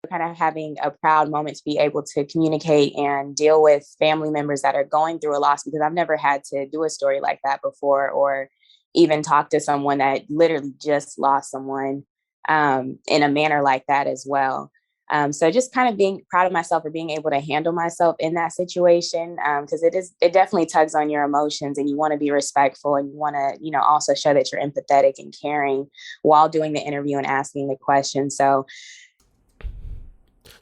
kind of having a proud moment to be able to communicate and deal with family members that are going through a loss, because I've never had to do a story like that before, or even talk to someone that literally just lost someone in a manner like that as well. So just kind of being proud of myself for being able to handle myself in that situation, because it definitely tugs on your emotions, and you want to be respectful, and you want to, also show that you're empathetic and caring while doing the interview and asking the question. So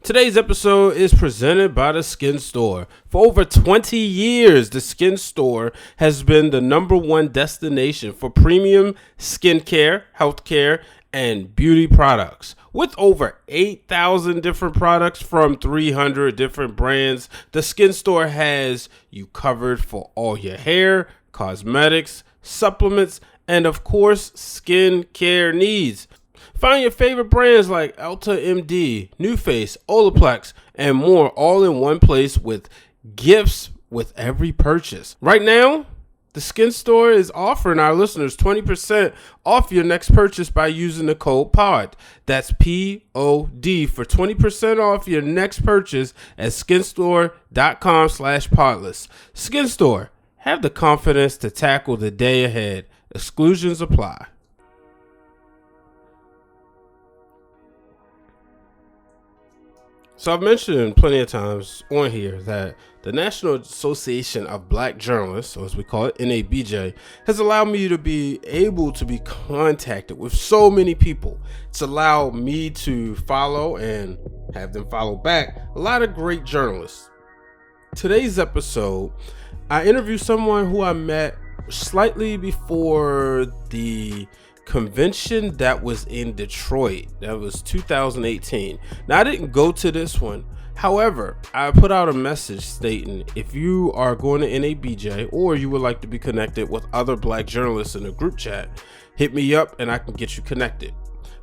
today's episode is presented by the Skin Store. For over 20 years, the Skin Store has been the #1 destination for premium skincare, healthcare, and beauty products. With over 8,000 different products from 300 different brands, the Skin Store has you covered for all your hair, cosmetics, supplements, and of course, skin care needs. Find your favorite brands like Ulta MD, NuFace, Olaplex, and more all in one place with gifts with every purchase. Right now, the Skin Store is offering our listeners 20% off your next purchase by using the code POD. That's POD for 20% off your next purchase at skinstore.com/podless. Skin Store, have the confidence to tackle the day ahead. Exclusions apply. So I've mentioned plenty of times on here that the National Association of Black Journalists, or as we call it, NABJ, has allowed me to be able to be contacted with so many people. It's allowed me to follow and have them follow back a lot of great journalists. Today's episode, I interviewed someone who I met slightly before the convention that was in Detroit. That was 2018. Now, I didn't go to this one. However, I put out a message stating if you are going to NABJ or you would like to be connected with other black journalists in a group chat, hit me up and I can get you connected.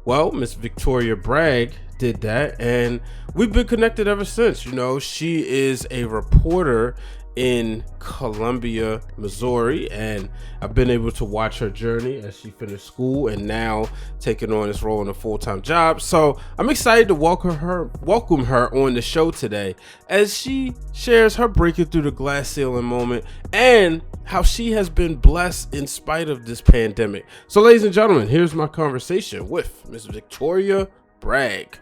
Well, Miss Victoria Bragg did that, and we've been connected ever since. She is a reporter in Columbia, Missouri, and I've been able to watch her journey as she finished school and now taking on this role in a full-time job. So I'm excited to welcome her on the show today as she shares her breaking through the glass ceiling moment and how she has been blessed in spite of this pandemic. So ladies and gentlemen, here's my conversation with Miss Victoria Bragg.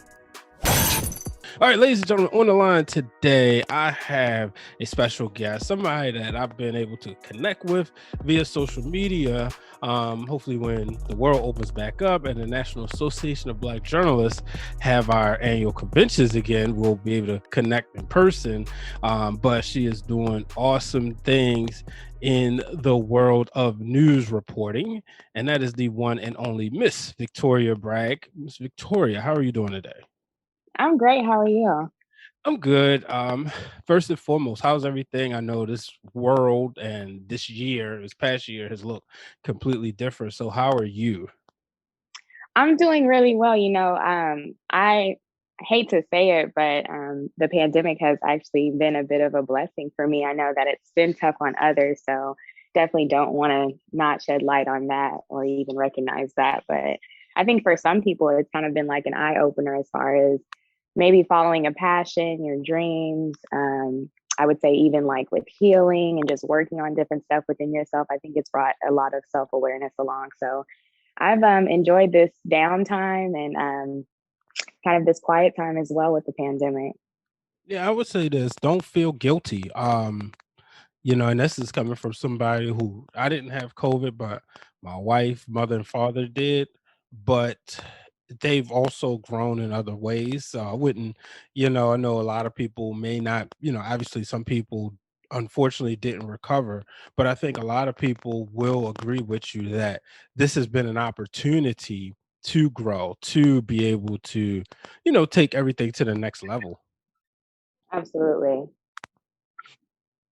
All right, ladies and gentlemen, on the line today, I have a special guest, somebody that I've been able to connect with via social media. Hopefully when the world opens back up and the National Association of Black Journalists have our annual conventions again, we'll be able to connect in person. But she is doing awesome things in the world of news reporting, and that is the one and only Miss Victoria Bragg. Miss Victoria, how are you doing today? I'm great. How are you? I'm good. First and foremost, how's everything? I know this world and this past year has looked completely different. So how are you? I'm doing really well. I hate to say it, but the pandemic has actually been a bit of a blessing for me. I know that it's been tough on others, so definitely don't want to not shed light on that or even recognize that. But I think for some people, it's kind of been like an eye opener as far as maybe following a passion, your dreams. I would say even like with healing and just working on different stuff within yourself. I think it's brought a lot of self-awareness along. So I've enjoyed this downtime and kind of this quiet time as well with the pandemic. Yeah, I would say this. Don't feel guilty. And this is coming from somebody who I didn't have COVID, but my wife, mother, and father did. But they've also grown in other ways. So I wouldn't, I know a lot of people may not, obviously some people unfortunately didn't recover, but I think a lot of people will agree with you that this has been an opportunity to grow, to be able to, take everything to the next level. Absolutely.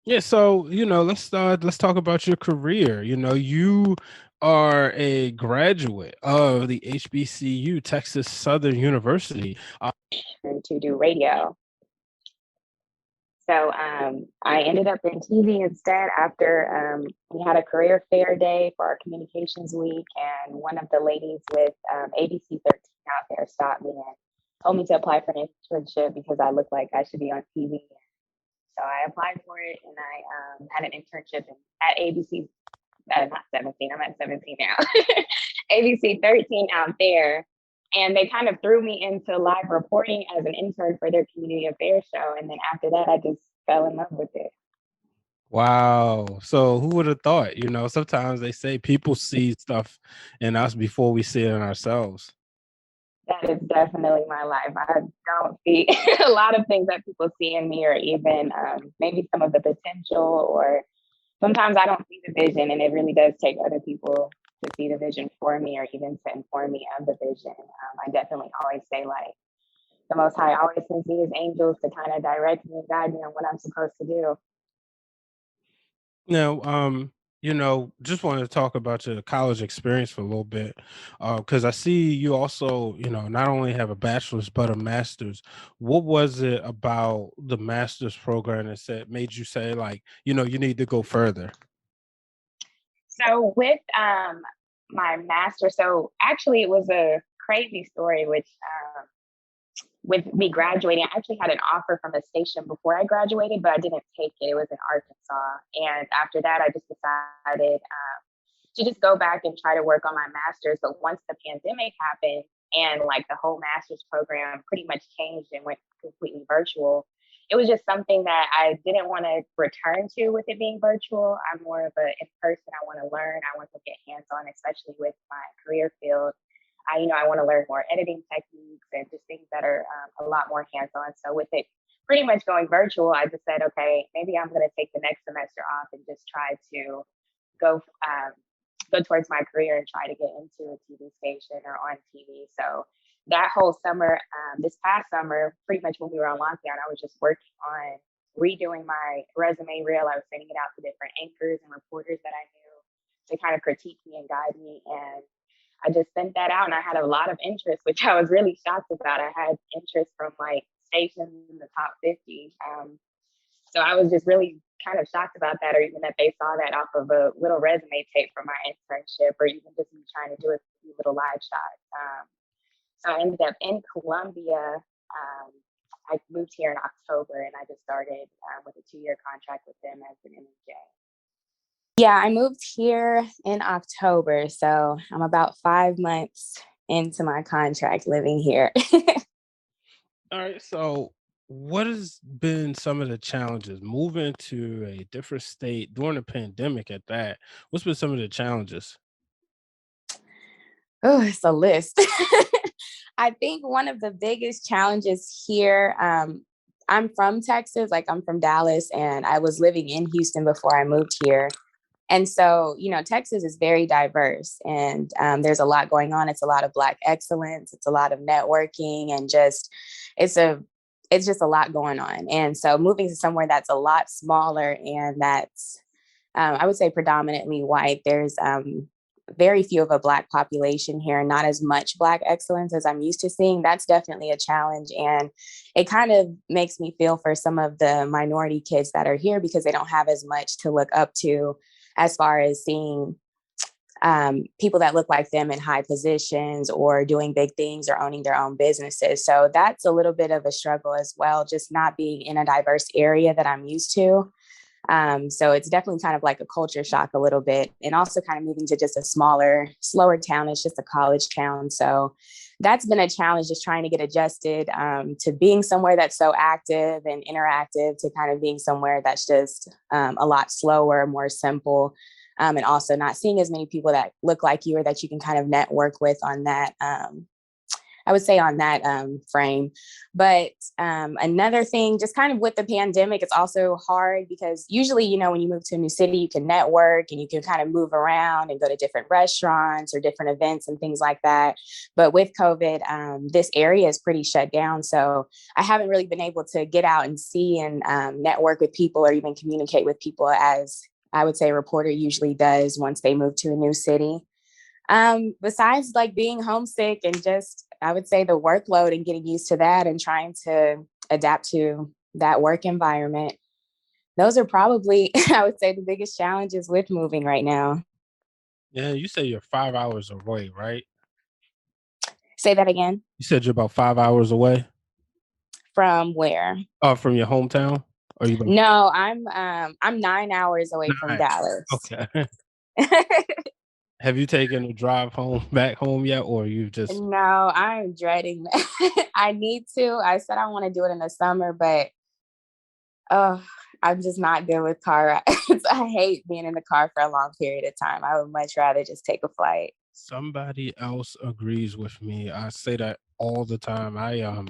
Yeah, so let's talk about your career. You are a graduate of the HBCU, Texas Southern University. And to do radio. So I ended up in TV instead after we had a career fair day for our communications week. And one of the ladies with ABC 13 out there stopped me told me to apply for an internship because I look like I should be on TV. So I applied for it, and I had an internship at ABC. Not 17. I'm at 17 now. ABC 13 out there. And they kind of threw me into live reporting as an intern for their community affairs show. And then after that, I just fell in love with it. Wow. So who would have thought? Sometimes they say people see stuff in us before we see it in ourselves. That is definitely my life. I don't see a lot of things that people see in me, or even maybe some of the potential, or sometimes I don't see the vision, and it really does take other people to see the vision for me, or even to inform me of the vision. I definitely always say, like, the Most High always sends me his angels to kind of direct me and guide me on what I'm supposed to do. Now, just wanted to talk about your college experience for a little bit, because I see you also, not only have a bachelor's but a master's. What was it about the master's program that made you say, like, you need to go further? So with my master, so actually it was a crazy story, which with me graduating, I actually had an offer from a station before I graduated, but I didn't take it. It was in Arkansas. And after that, I just decided to just go back and try to work on my master's. But once the pandemic happened and like the whole master's program pretty much changed and went completely virtual, it was just something that I didn't want to return to with it being virtual. I'm more of a in person. I want to learn. I want to get hands on, especially with my career field. I want to learn more editing techniques and just things that are a lot more hands on. So with it pretty much going virtual, I just said, okay, maybe I'm going to take the next semester off and just try to go go towards my career and try to get into a TV station or on TV. So that whole summer, this past summer, pretty much when we were on lockdown, I was just working on redoing my resume reel. I was sending it out to different anchors and reporters that I knew to kind of critique me and guide me. And I just sent that out, and I had a lot of interest, which I was really shocked about. I had interest from like stations in the top 50. So I was just really kind of shocked about that, or even that they saw that off of a little resume tape from my internship, or even just me trying to do a few little live shots. So I ended up in Columbia. I moved here in October, and I just started with a 2-year contract with them as an MJ. Yeah, I moved here in October, so I'm about 5 months into my contract living here. All right. So, what has been some of the challenges moving to a different state during the pandemic at that? What's been some of the challenges? Oh, it's a list. I think one of the biggest challenges here, I'm from Texas, like I'm from Dallas, and I was living in Houston before I moved here. And so, Texas is very diverse, and there's a lot going on. It's a lot of Black excellence. It's a lot of networking, and it's a it's just a lot going on. And so, moving to somewhere that's a lot smaller and that's I would say predominantly white. There's very few of a Black population here, not as much Black excellence as I'm used to seeing. That's definitely a challenge. And it kind of makes me feel for some of the minority kids that are here because they don't have as much to look up to as far as seeing people that look like them in high positions or doing big things or owning their own businesses. So that's a little bit of a struggle as well, just not being in a diverse area that I'm used to. So it's definitely kind of like a culture shock a little bit, and also kind of moving to just a smaller, slower town. It's just a college town. So that's been a challenge, just trying to get adjusted to being somewhere that's so active and interactive to kind of being somewhere that's just a lot slower, more simple. And also not seeing as many people that look like you or that you can kind of network with on that I would say on that frame. But another thing, just kind of with the pandemic, it's also hard because usually, when you move to a new city, you can network and you can kind of move around and go to different restaurants or different events and things like that. But with COVID, this area is pretty shut down. So I haven't really been able to get out and see and network with people or even communicate with people as I would say a reporter usually does once they move to a new city. Besides like being homesick and just, I would say the workload and getting used to that and trying to adapt to that work environment, those are probably, I would say, the biggest challenges with moving right now. Yeah, you say you're 5 hours away, right? Say that again. You said you're about 5 hours away From where? from your hometown? Or you about No, I'm 9 hours away from 9? Dallas. Okay. Have you taken a drive home back home yet, or you just No, I'm dreading that. I need to. I said I want to do it in the summer, but oh, I'm just not good with car rides. I hate being in the car for a long period of time. I would much rather just take a flight. somebody else agrees with me? I say that all the time. I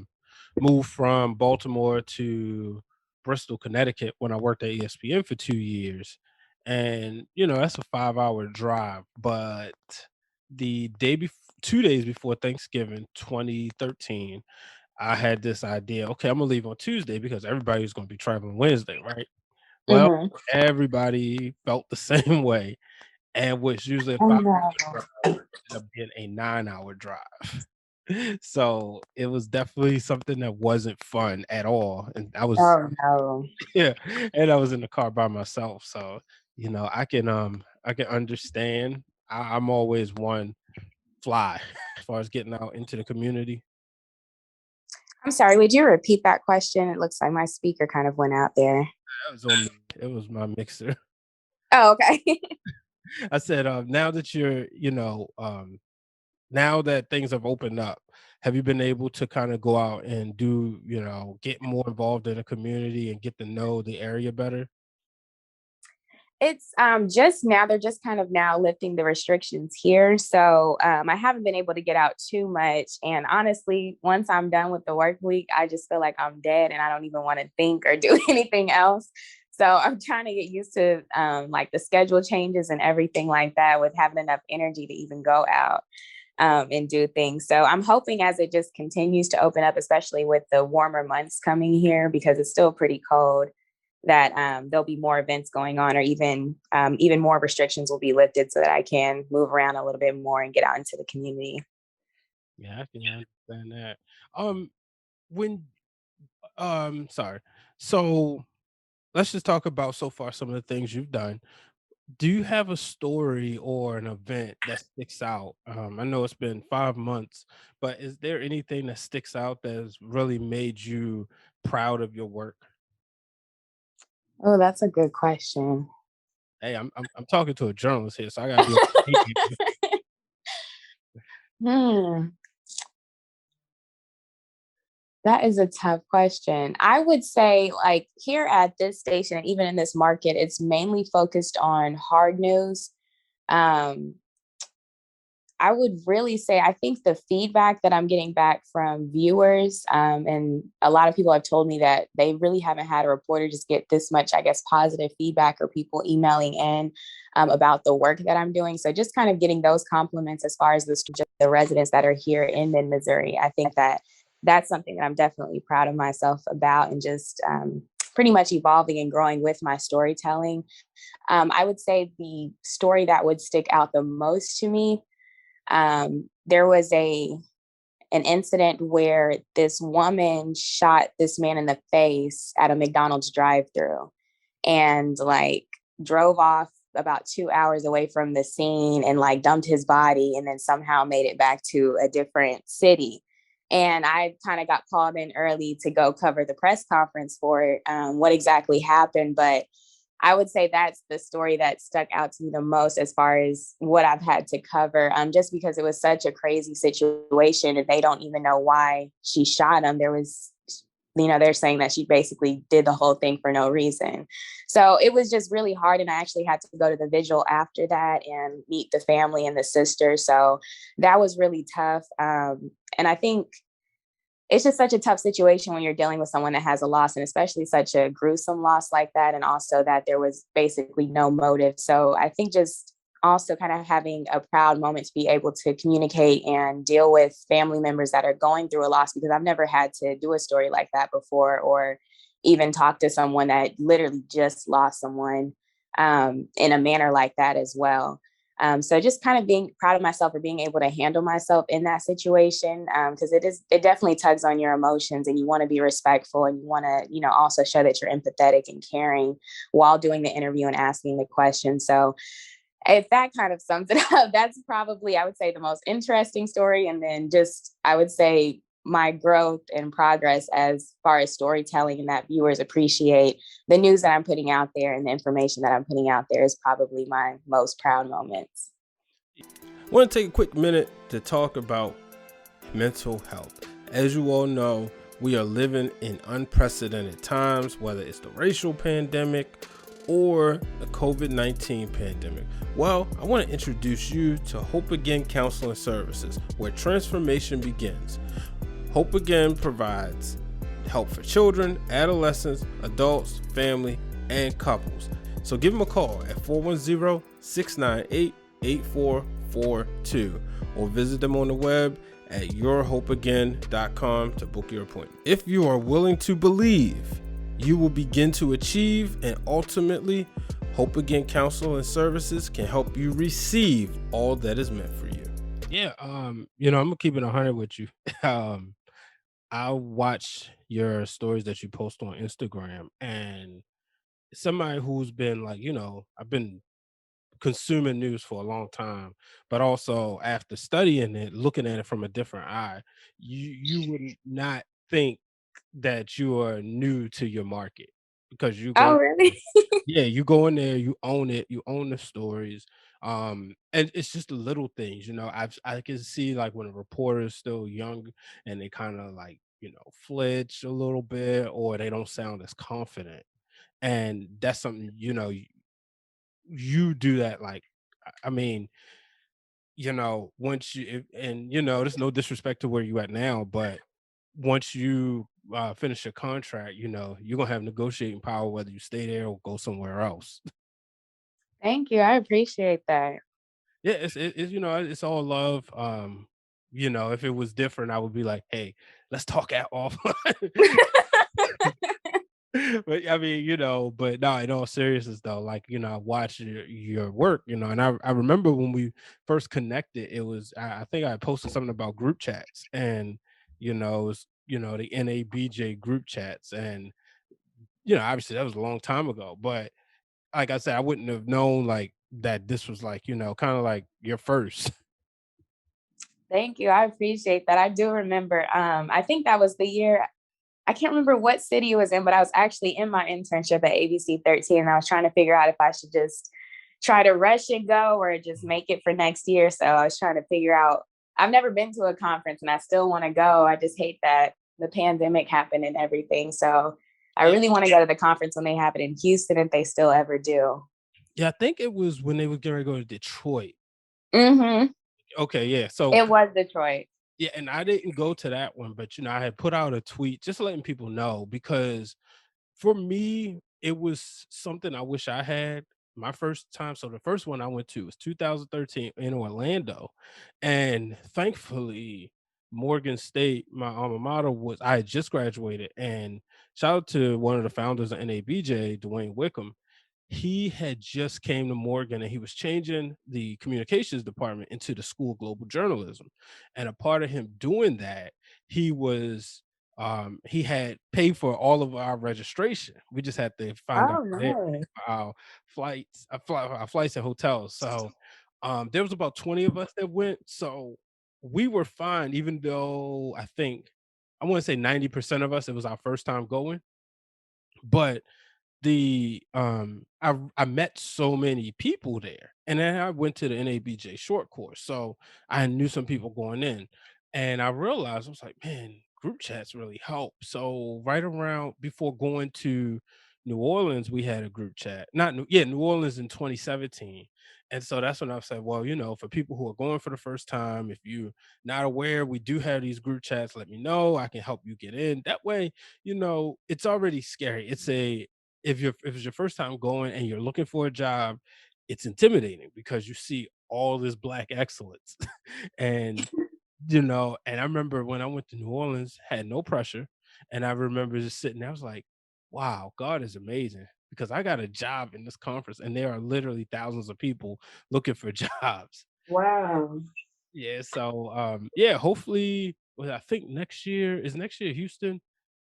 moved from Baltimore to Bristol, Connecticut when I worked at ESPN for 2 years. And, that's a 5 hour drive. But the day before, 2 days before Thanksgiving 2013, I had this idea. Okay, I'm gonna leave on Tuesday because everybody's gonna be traveling Wednesday, right? Well, Hmm. everybody felt the same way. And what's usually a Oh 5 hour no. drive ended up being a 9 hour drive. So it was definitely something that wasn't fun at all. And I was Oh no. yeah, and I was in the car by myself. So, I can understand. I'm always one fly as far as getting out into the community. I'm sorry, would you repeat that question? It looks like my speaker kind of went out there. That was on me. It was my mixer. Oh, okay. I said, now that now that things have opened up, have you been able to kind of go out and get more involved in the community and get to know the area better? It's just now they're just kind of now lifting the restrictions here. So I haven't been able to get out too much. And honestly, once I'm done with the work week, I just feel like I'm dead and I don't even want to think or do anything else. So I'm trying to get used to like the schedule changes and everything like that with having enough energy to even go out and do things. So I'm hoping as it just continues to open up, especially with the warmer months coming here, because it's still pretty cold, that there'll be more events going on, or even more restrictions will be lifted, so that I can move around a little bit more and get out into the community. Yeah, I can understand that. Um, when sorry. So let's just talk about so far some of the things you've done. Do you have a story or an event that sticks out? I know it's been 5 months, but is there anything that sticks out that has really made you proud of your work? Oh, that's a good question. Hey, I'm talking to a journalist here, so I gotta be on my A game. Hmm, that is a tough question. I would say, like here at this station, and even in this market, it's mainly focused on hard news. Um, I would really say I think the feedback that I'm getting back from viewers, and a lot of people have told me that they really haven't had a reporter just get this much, I guess, positive feedback, or people emailing in about the work that I'm doing. So just kind of getting those compliments as far as the residents that are here in Mid Missouri, I think that that's something that I'm definitely proud of myself about, and just pretty much evolving and growing with my storytelling. I would say the story that would stick out the most to me, there was an incident where this woman shot this man in the face at a McDonald's drive-through, and like drove off about 2 hours away from the scene, and like dumped his body, and then somehow made it back to a different city. And I kind of got called in early to go cover the press conference for what exactly happened. But I would say that's the story that stuck out to me the most as far as what I've had to cover, just because it was such a crazy situation and they don't even know why she shot him. There was, they're saying that she basically did the whole thing for no reason. So it was just really hard. And I actually had to go to the vigil after that and meet the family and the sister. So that was really tough. And I think it's just such a tough situation when you're dealing with someone that has a loss, and especially such a gruesome loss like that. And also that there was basically no motive. So I think just also kind of having a proud moment to be able to communicate and deal with family members that are going through a loss, because I've never had to do a story like that before, or even talk to someone that literally just lost someone in a manner like that as well. So just kind of being proud of myself for being able to handle myself in that situation, because it definitely tugs on your emotions, and you want to be respectful, and you want to, also show that you're empathetic and caring while doing the interview and asking the question. So If that kind of sums it up, that's probably, I would say, the most interesting story. And then just, I would say, my growth and progress as far as storytelling and that viewers appreciate the news that I'm putting out there and the information that I'm putting out there is probably my most proud moments. I want to take a quick minute to talk about mental health. As you all know, we are living in unprecedented times, whether it's the racial pandemic or the COVID-19 pandemic. Well, I want to introduce you to Hope Again Counseling Services, where transformation begins. Hope Again provides help for children, adolescents, adults, family, and couples. So give them a call at 410-698-8442 or visit them on the web at yourhopeagain.com to book your appointment. If you are willing to believe, you will begin to achieve, and ultimately, Hope Again Counseling Services can help you receive all that is meant for you. Yeah, I'm gonna keep it 100 with you. um, I watch your stories that you post on Instagram, and somebody who's been like, I've been consuming news for a long time, but also after studying it, looking at it from a different eye, you would not think that you are new to your market because you go Oh, really? yeah, you go in there, you own it, you own the stories. And it's just the little things, I can see like when a reporter is still young and they kind of like, flinch a little bit or they don't sound as confident. And that's something, you do that like I mean, once there's no disrespect to where you at now, but once you finish your contract, you're gonna have negotiating power whether you stay there or go somewhere else. Thank you. I appreciate that. Yeah, it's all love. If it was different, I would be like, hey, let's talk at offline. But I mean, but no, in all seriousness though, like, I watch your work, and I remember when we first connected, it was I think I posted something about group chats and it was, the NABJ group chats. And obviously that was a long time ago, but like I said, I wouldn't have known like that this was like, kind of like your first. Thank you. I appreciate that. I do remember. I think that was the year. I can't remember what city it was in, but I was actually in my internship at ABC 13. And I was trying to figure out if I should just try to rush and go or just make it for next year. So I was trying to figure out. I've never been to a conference and I still want to go. I just hate that the pandemic happened and everything. So I Yeah. really want to go to the conference when they have it in Houston if they still ever do. Yeah, I think it was when they were getting ready to go to Detroit. Hmm. Okay, yeah. So It was Detroit. yeah, and I didn't go to that one, but I had put out a tweet just letting people know because for me, it was something I wish I had my first time. So the first one I went to was 2013 in Orlando. And thankfully, Morgan State, my alma mater, was I had just graduated. And shout out to one of the founders of NABJ, Dwayne Wickham. He had just came to Morgan and he was changing the communications department into the School of Global Journalism. And a part of him doing that, he was he had paid for all of our registration. We just had to find out Oh, there nice. our our flights and hotels. So there was about 20 of us that went. So we were fine, even though I want to say 90% of us, it was our first time going. But I met so many people there, and then I went to the NABJ short course, so I knew some people going in, and I realized I was like, man, group chats really help. So right around before going to New Orleans, we had a group chat. Not New, yeah, New Orleans in 2017. And so that's when I said, well, for people who are going for the first time, if you're not aware, we do have these group chats. Let me know. I can help you get in. That way, it's already scary. If it's your first time going and you're looking for a job, it's intimidating because you see all this black excellence. and and I remember when I went to New Orleans, had no pressure. And I remember just sitting there, I was like, wow, God is amazing. Because I got a job in this conference and there are literally thousands of people looking for jobs. Wow. Yeah. So yeah, hopefully well, I think next year Houston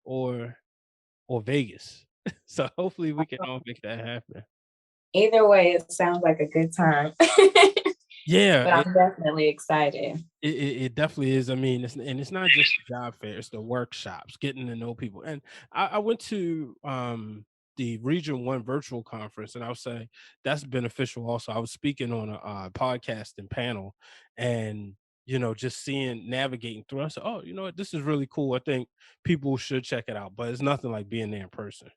or Vegas. So hopefully we can all make that happen. Either way, it sounds like a good time. Yeah, But I'm definitely excited. it definitely is. I mean, it's not just the job fair; it's the workshops, getting to know people. And I went to the Region One virtual conference, and I'll say that's beneficial. Also, I was speaking on a podcast and panel, and just seeing navigating through. I said, "Oh, you know what? This is really cool. I think people should check it out." But it's nothing like being there in person.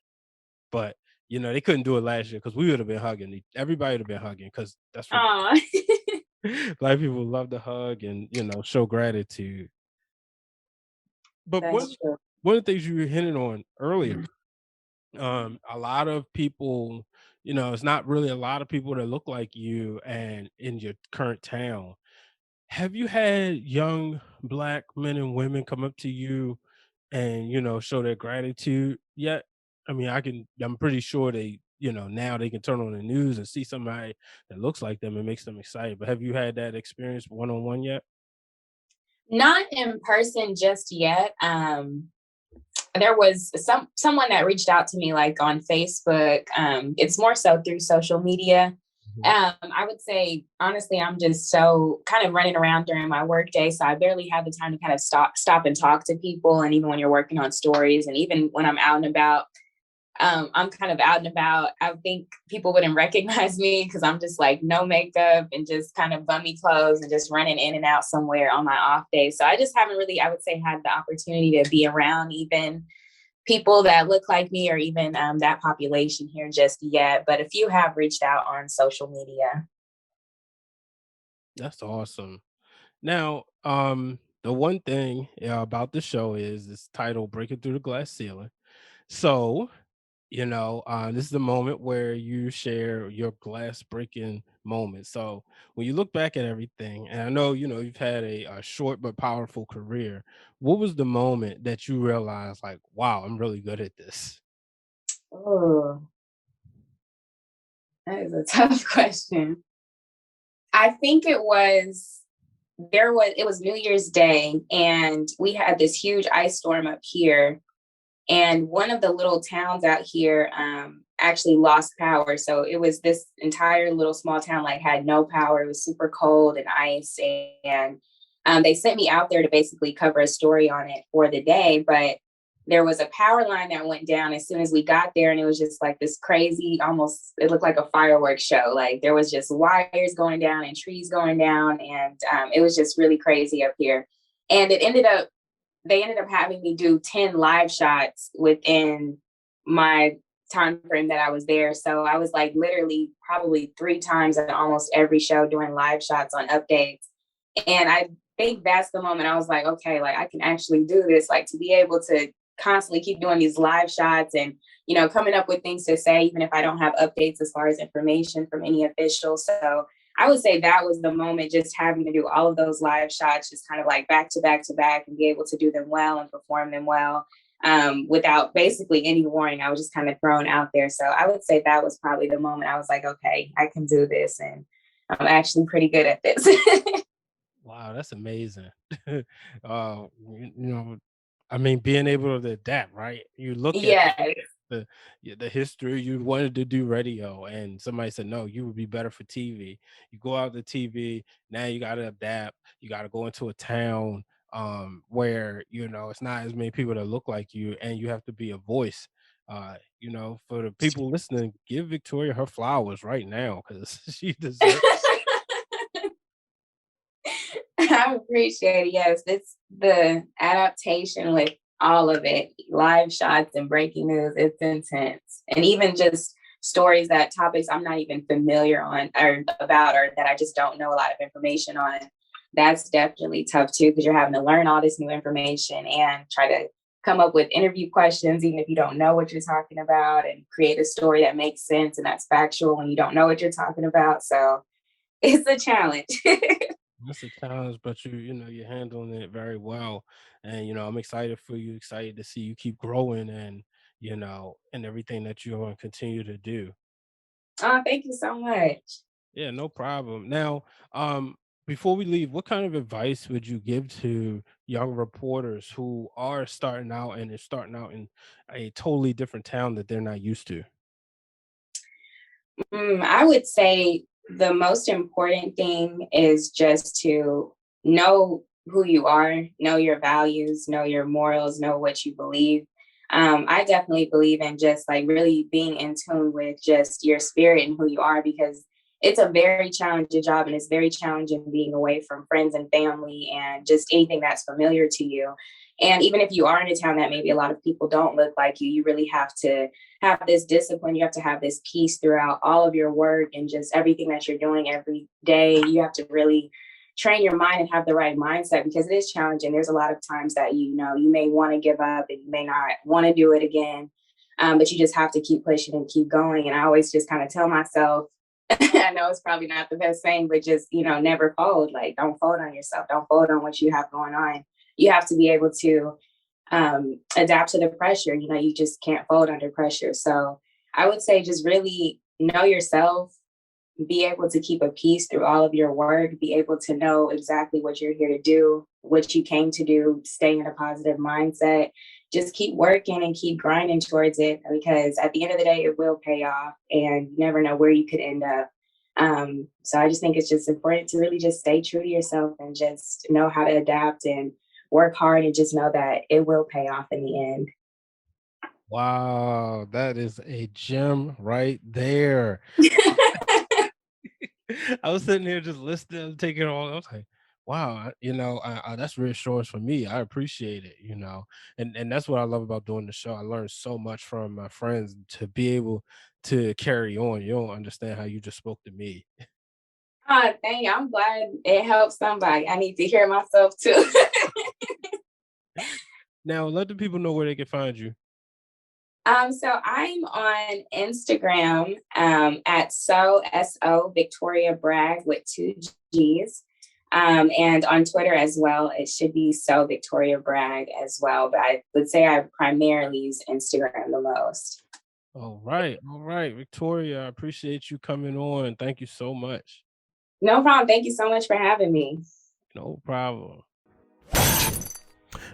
But they couldn't do it last year because we would have been hugging. Everybody would have been hugging because that's what Oh, Black people love to hug and show gratitude. But that's true. one of the things you were hinting on earlier, a lot of people, it's not really a lot of people that look like you and in your current town. Have you had young Black men and women come up to you and show their gratitude yet? I mean, I'm pretty sure now they can turn on the news and see somebody that looks like them and makes them excited. But have you had that experience one on one yet? Not in person just yet. There was someone that reached out to me like on Facebook. It's more so through social media. Mhm. I would say honestly, I'm just so kind of running around during my work day, so I barely have the time to kind of stop and talk to people. And even when you're working on stories, and even when I'm out and about, I'm kind of out and about. I think people wouldn't recognize me because I'm just like no makeup and just kind of bummy clothes and just running in and out somewhere on my off days. So I just haven't really, I would say, had the opportunity to be around even people that look like me or even that population here just yet. But a few have reached out on social media. That's awesome. Now, the one thing about the show is it's titled "Breaking Through the Glass Ceiling." So, this is the moment where you share your glass breaking moment. So, when you look back at everything, and I know you've had a short but powerful career, what was the moment that you realized, like, wow, I'm really good at this? Oh, that is a tough question. I think it was New Year's Day and we had this huge ice storm up here. And one of the little towns out here actually lost power. So it was this entire little small town like had no power. It was super cold and ice. And they sent me out there to basically cover a story on it for the day. But there was a power line that went down as soon as we got there. And it was just like this crazy, almost, it looked like a fireworks show. Like there was just wires going down and trees going down. And it was just really crazy up here. And they ended up having me do 10 live shots within my time frame that I was there. So I was like literally probably three times at almost every show doing live shots on updates. And I think that's the moment I was like, okay, like I can actually do this, like to be able to constantly keep doing these live shots and, coming up with things to say, even if I don't have updates as far as information from any officials. So I would say that was the moment, just having to do all of those live shots, just kind of like back to back to back and be able to do them well and perform them well without basically any warning. I was just kind of thrown out there. So I would say that was probably the moment I was like, okay, I can do this. And I'm actually pretty good at this. Wow, that's amazing. I mean, being able to adapt, right? You look at Yeah. the the history. You wanted to do radio, and somebody said no, you would be better for TV. You go out to TV. Now you got to adapt. You got to go into a town where it's not as many people that look like you, and you have to be a voice. For the people listening, give Victoria her flowers right now because she deserves. I appreciate it. Yes, it's the adaptation with all of it, live shots and breaking news. It's intense, and even just stories that topics I'm not even familiar on or about, or that I just don't know a lot of information on. That's definitely tough too, because you're having to learn all this new information and try to come up with interview questions, even if you don't know what you're talking about, and create a story that makes sense and that's factual when you don't know what you're talking about. So it's a challenge. That's a challenge, but you're handling it very well, and I'm excited for you. Excited to see you keep growing, and and everything that you're going to continue to do. Oh, thank you so much. Yeah, no problem. Now, before we leave, what kind of advice would you give to young reporters who are starting out and they're starting out in a totally different town that they're not used to? I would say the most important thing is just to know who you are, know your values, know your morals, know what you believe. I definitely believe in just like really being in tune with just your spirit and who you are, because it's a very challenging job and it's very challenging being away from friends and family and just anything that's familiar to you. And even if you are in a town that maybe a lot of people don't look like you really have to have this discipline. You have to have this peace throughout all of your work and just everything that you're doing every day. You have to really train your mind and have the right mindset, because it is challenging. There's a lot of times that you may want to give up and you may not want to do it again, but you just have to keep pushing and keep going. And I always just kind of tell myself, I know it's probably not the best saying, but just never fold. Like, don't fold on yourself. Don't fold on what you have going on. You have to be able to adapt to the pressure. You just can't fold under pressure. So I would say just really know yourself, be able to keep a peace through all of your work, be able to know exactly what you're here to do, what you came to do, stay in a positive mindset, just keep working and keep grinding towards it, because at the end of the day, it will pay off and you never know where you could end up. So I just think it's just important to really just stay true to yourself and just know how to adapt and work hard and just know that it will pay off in the end. Wow, that is a gem right there. I was sitting here just listening, taking it all. I was like, wow, that's reassurance for me. I appreciate it, and that's what I love about doing the show. I learned so much from my friends to be able to carry on. You don't understand how you just spoke to me. Dang, I'm glad it helps somebody. I need to hear myself too. Now, let the people know where they can find you. So I'm on Instagram at so Victoria Bragg with 2 G's. And on Twitter as well, it should be so Victoria Bragg as well. But I would say I primarily use Instagram the most. All right, Victoria. I appreciate you coming on. Thank you so much. No problem. Thank you so much for having me. No problem.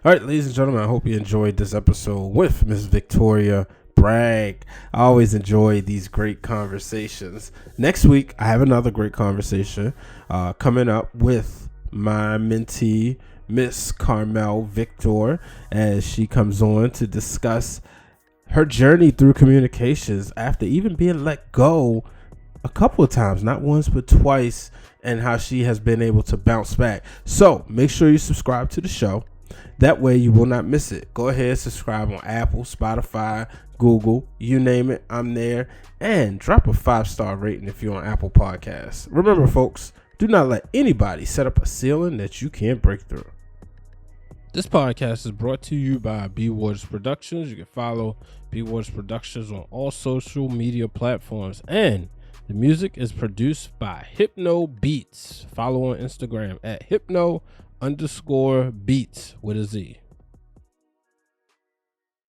All right, ladies and gentlemen, I hope you enjoyed this episode with Miss Victoria Bragg. I always enjoy these great conversations. Next week, I have another great conversation coming up with my mentee, Miss Carmel Victor, as she comes on to discuss her journey through communications after even being let go a couple of times, not once but twice, and how she has been able to bounce back. So make sure you subscribe to the show. That way you will not miss it. Go ahead, subscribe on Apple, Spotify, Google, you name it, I'm there. And drop a 5-star rating if you're on Apple Podcasts. Remember, folks, do not let anybody set up a ceiling that you can't break through. This podcast is brought to you by B Waters Productions. You can follow B Waters Productions on all social media platforms. And the music is produced by Hypno Beats. Follow on Instagram at Hypno_Beats with a Z.